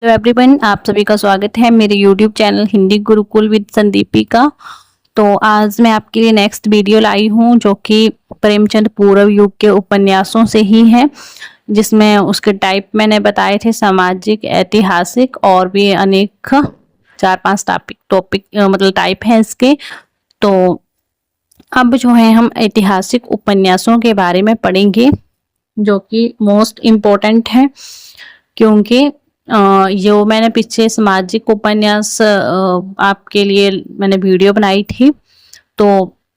Hello everyone, आप सभी का स्वागत है मेरे YouTube channel Hindi Gurukul with Sandeepika. तो आज मैं आपके लिए नेक्स्ट वीडियो लाई हूँ जो कि प्रेमचंद पूर्व युग के उपन्यासों से ही है, जिसमें उसके टाइप मैंने बताए थे सामाजिक, ऐतिहासिक और भी अनेक 4-5 टॉपिक टॉपिक मतलब टाइप हैं इसके। तो अब जो है हम ऐतिहासिक उपन्यासों के बारे में पढ़ेंगे जो कि मोस्ट इम्पोर्टेंट है, क्योंकि जो मैंने पीछे सामाजिक उपन्यास आपके लिए मैंने वीडियो बनाई थी, तो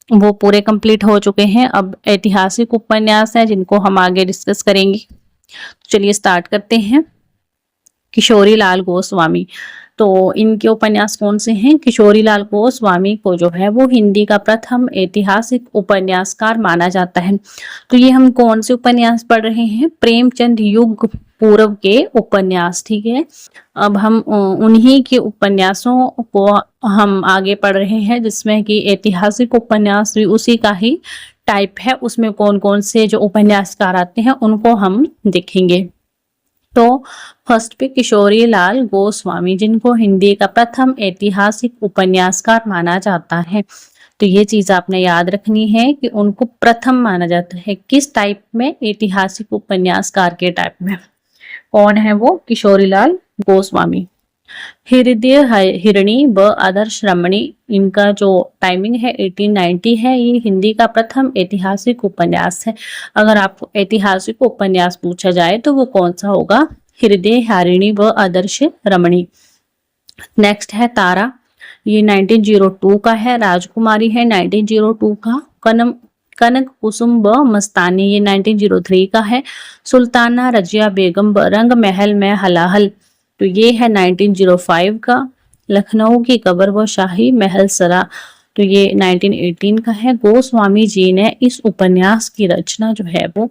वो पूरे कंप्लीट हो चुके हैं। अब ऐतिहासिक उपन्यास हैं जिनको हम आगे डिस्कस करेंगे। तो चलिए स्टार्ट करते हैं। किशोरी लाल गोस्वामी, तो इनके उपन्यास कौन से हैं? किशोरी लाल गोस्वामी को जो है वो हिंदी का प्रथम ऐतिहासिक उपन्यासकार माना जाता है। तो ये हम कौन से उपन्यास पढ़ रहे हैं? प्रेमचंद युग पूर्व के उपन्यास, ठीक है। अब हम उन्हीं के उपन्यासों को हम आगे पढ़ रहे हैं, जिसमें कि ऐतिहासिक उपन्यास भी उसी का ही टाइप है। उसमें कौन कौन से जो उपन्यासकार आते हैं उनको हम देखेंगे। तो फर्स्ट पे किशोरी लाल गोस्वामी, जिनको हिंदी का प्रथम ऐतिहासिक उपन्यासकार माना जाता है। तो ये चीज आपने याद रखनी है कि उनको प्रथम माना जाता है। किस टाइप में? ऐतिहासिक उपन्यासकार के टाइप में। कौन है वो? किशोरी लाल गोस्वामी। हृदय हिरणी व आदर्श रमणी, इनका जो टाइमिंग है 1890 है। ये हिंदी का प्रथम ऐतिहासिक उपन्यास है। अगर आपको ऐतिहासिक उपन्यास पूछा जाए तो वो कौन सा होगा? हृदय हारिणी व आदर्श रमणी। नेक्स्ट है तारा, ये 1902 का है। राजकुमारी है 1902 का। कनक कुसुम व मस्तानी, ये 1903 का है। सुल्ताना रजिया बेगम व रंग महल में हलाहल, तो ये है 1905 का। लखनऊ की कब्र व शाही महल सरा, तो ये 1918 का है। गोस्वामी जी ने इस उपन्यास की रचना जो है वो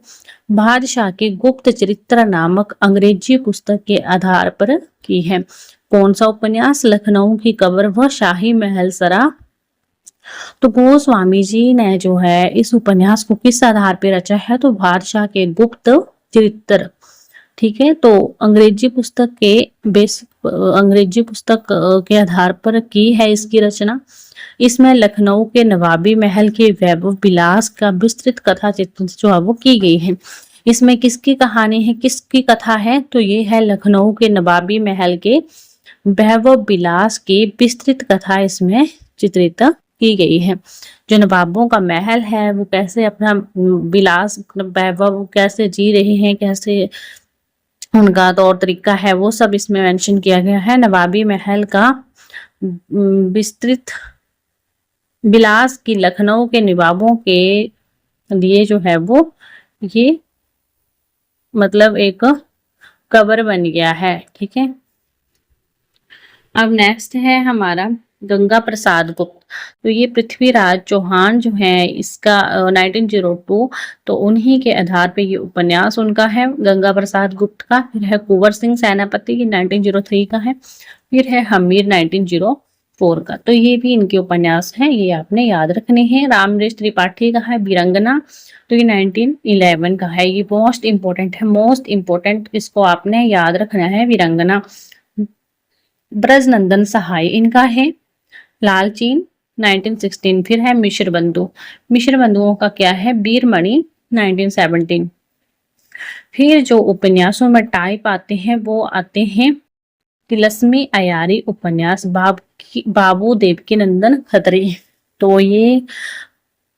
बादशाह के गुप्त चरित्र नामक अंग्रेजी पुस्तक के आधार पर की है। कौन सा उपन्यास? लखनऊ की कब्र व शाही महल सरा। तो गोस्वामी जी ने जो है इस उपन्यास को किस आधार पर रचा है? तो बादशाह के गुप्त चरित्र, ठीक है। तो अंग्रेजी पुस्तक के आधार पर की है इसकी रचना। इसमें लखनऊ के नवाबी महल के वैभव विलास का विस्तृत कथा चित्रण जो है वो की गई है। इसमें किसकी कहानी है, किसकी कथा है? तो ये है लखनऊ के नवाबी महल के वैभव विलास की विस्तृत कथा इसमें चित्रित की गई है। जो नवाबों का महल है वो कैसे अपना विलास, वैभव कैसे जी रहे हैं, कैसे उनका तौर तरीका है, वो सब इसमें मेंशन किया गया है। नवाबी महल का विस्तृत विलास की लखनऊ के नवाबों के लिए जो है वो ये मतलब एक कबर बन गया है, ठीक है। अब नेक्स्ट है हमारा गंगा प्रसाद गुप्त। तो ये पृथ्वीराज चौहान जो है इसका 1902, तो उन्हीं के आधार पे ये उपन्यास उनका है, गंगा प्रसाद गुप्त का। फिर है कुंवर सिंह सेनापति, 1903 का है। फिर है हमीर 1904 का। तो ये भी इनके उपन्यास हैं, ये आपने याद रखने हैं। रामरेश त्रिपाठी का है वीरंगना, तो ये 1911 का है। ये मोस्ट इंपोर्टेंट है, मोस्ट इंपोर्टेंट, इसको आपने याद रखना है, वीरंगना। ब्रजनंदन सहाय इनका है लालचीन 1916। फिर है मिश्र बंधु, मिश्र बंधुओं का क्या है? वीरमणि 1917। फिर जो उपन्यासों में टाइप आते हैं वो आते हैं तिलस्मी अयारी उपन्यास, बाबू देवकीनंदन खत्री। तो ये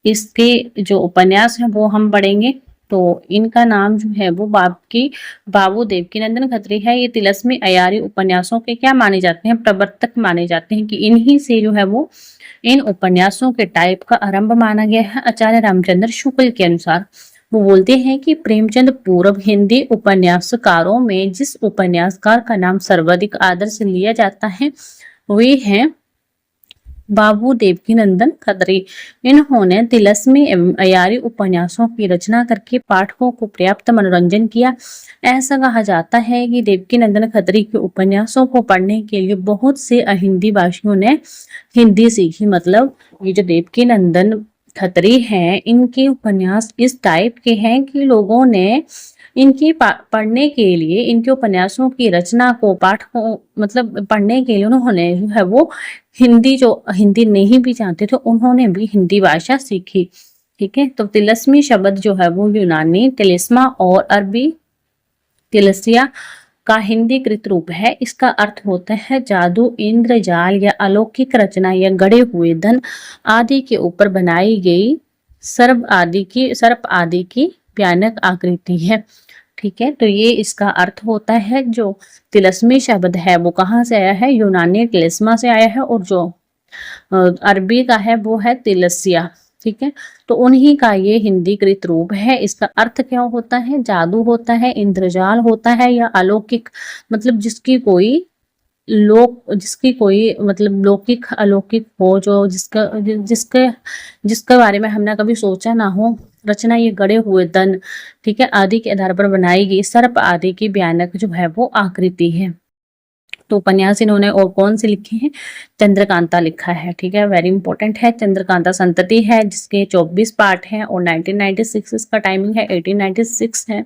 इसके जो उपन्यास है वो हम पढ़ेंगे। तो इनका नाम जो है वो बाबू देवकीनंदन खत्री है। ये तिलस्मी अयारी उपन्यासों के क्या माने जाते हैं? प्रवर्तक माने जाते हैं, कि इन्हीं से जो है वो इन उपन्यासों के टाइप का आरंभ माना गया है। आचार्य रामचंद्र शुक्ल के अनुसार वो बोलते हैं कि प्रेमचंद पूर्व हिंदी उपन्यासकारों में जिस उपन्यासकार का नाम सर्वाधिक आदर से लिया जाता है वे हैं बाबू देवकीनंदन खत्री। इन्होंने तिलस्मी एवं अयारी उपन्यासों की रचना करके पाठकों को पर्याप्त मनोरंजन किया। ऐसा कहा जाता है कि देवकीनंदन खत्री के उपन्यासों को पढ़ने के लिए बहुत से अहिंदी भाषियों ने हिंदी सीखी। मतलब ये जो देवकीनंदन खत्री हैं, इनके उपन्यास इस टाइप के हैं कि लोगों ने इनकी पढ़ने के लिए, इनके उपन्यासों की रचना को, पाठ को मतलब पढ़ने के लिए उन्होंने जो है वो जो हिंदी नहीं भी जानते थे उन्होंने भी हिंदी भाषा सीखी। ठीक है, तो तिलस्मी शब्द जो है वो यूनानी तिलिस्मा और अरबी तिलसिया का हिंदी कृत रूप है। इसका अर्थ होता है जादू, इंद्रजाल या अलौकिक रचना या गढ़े हुए धन आदि के ऊपर बनाई गई सर्प आदि की भयानक आकृति है। ठीक है, तो ये इसका अर्थ होता है। जो तिलस्मी शब्द है वो कहाँ से आया है? यूनानी तिलिस्मा से आया है, और जो अरबी का है वो है तिलसिया। ठीक है, तो उन्हीं का ये हिंदी कृत रूप है। इसका अर्थ क्या होता है? जादू होता है, इंद्रजाल होता है, या अलौकिक, मतलब जिसकी कोई मतलब लौकिक अलौकिक हो, जो जिसके जिसके बारे में हमने कभी सोचा ना हो, रचना ये गढ़े हुए धन, ठीक है, आदि के आधार पर बनाई गई सर्प आदि की भयानक जो है वो आकृति है। तो उपन्यास इन्होंने और कौन से लिखे हैं? चंद्रकांता लिखा है। ठीक है, वेरी इंपॉर्टेंट है। चंद्रकांता संतति है जिसके 24 पार्ट हैं और 1996 इसका टाइमिंग है, 1896 है।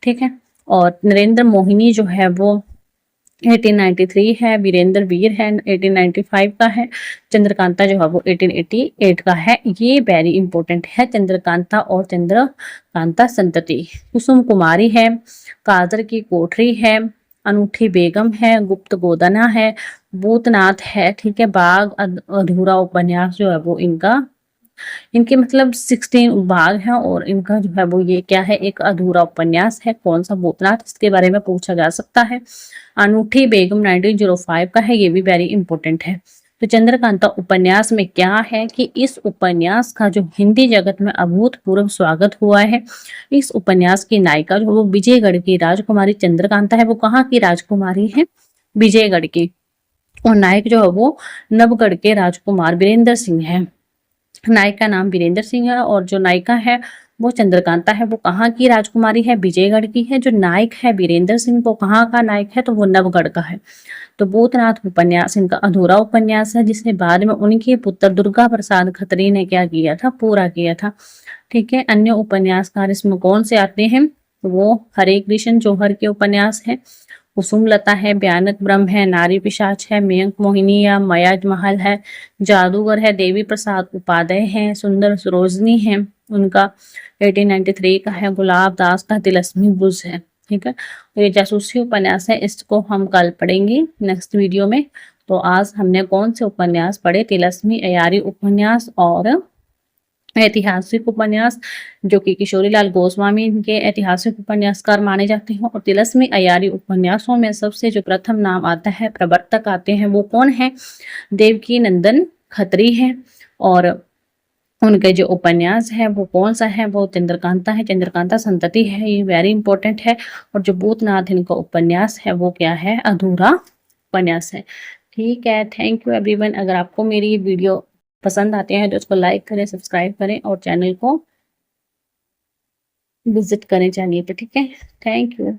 ठीक है, और नरेंद्र मोहिनी जो है वो 1893 है, वीरेंद्र वीर है 1895 का है, चंद्रकांता जो है वो 1888 का है। ये वेरी इंपॉर्टेंट है, चंद्रकांता और चंद्रकांता संतति। कुसुम कुमारी है, कादर की कोठरी है, अनूठी बेगम है, गुप्त गोदना है, भूतनाथ है। ठीक है, बाघ अधूरा उपन्यास जो है वो इनके मतलब 16 भाग हैं, और इनका जो है वो ये क्या है? एक अधूरा उपन्यास है। कौन सा? भूतनाथ, इसके बारे में पूछा जा सकता है। अनूठी बेगम 1905 का है, ये भी वेरी इंपॉर्टेंट है। तो चंद्रकांता उपन्यास में क्या है कि इस उपन्यास का जो हिंदी जगत में अभूतपूर्व स्वागत हुआ है। इस उपन्यास की नायिका जो वो विजयगढ़ की राजकुमारी चंद्रकांता है। वो कहाँ की राजकुमारी है? विजयगढ़ की। और नायक जो है वो नवगढ़ के राजकुमार वीरेंद्र सिंह है। नायक का नाम वीरेंद्र सिंह है, और जो नायिका है वो चंद्रकांता है। वो कहाँ की राजकुमारी है? विजयगढ़ की है। जो नायक है वीरेंद्र सिंह, वो कहाँ का नायक है? तो वो नवगढ़ का है। तो भूतनाथ उपन्यास इनका अधूरा उपन्यास है, जिसे बाद में उनके पुत्र दुर्गा प्रसाद खत्री ने क्या किया था? पूरा किया था। ठीक है, अन्य उपन्यासकार इसमें कौन से आते हैं? वो हरे कृष्ण जौहर के उपन्यास है, कुसुमलता है, भयानक ब्रह्म है, नारी पिशाच है, मयंक मोहिनी या मयाज महल है, जादूगर है, देवी प्रसाद उपाध्याय है, सुंदर सरोजनी है, उनका 1893 का है, गुलाब दास का तिलस्मी बुज है। ठीक है, तो ये जासूसी उपन्यास है, इसको हम कल पढ़ेंगे नेक्स्ट वीडियो में। तो आज हमने कौन से उपन्यास पढ़े? तिलस्मी अयारी उपन्यास और ऐतिहासिक उपन्यास, जो कि किशोरीलाल गोस्वामी इनके ऐतिहासिक उपन्यासकार माने जाते हैं। और तिलस्मी अयारी उपन्यासों में सबसे जो प्रथम नाम आता है, प्रवर्तक आते हैं, वो कौन है? देवकी नंदन खत्री है। और उनके जो उपन्यास है वो कौन सा है? वो चंद्रकांता है, चंद्रकांता संतति है, ये वेरी इंपॉर्टेंट है। और जो भूतनाथ इनका उपन्यास है वो क्या है? अधूरा उपन्यास है। ठीक है, थैंक यू एवरीवन। अगर आपको मेरी ये वीडियो पसंद आते हैं तो उसको लाइक करें, सब्सक्राइब करें और चैनल को विजिट करें चैनल पे। ठीक है, थैंक यू।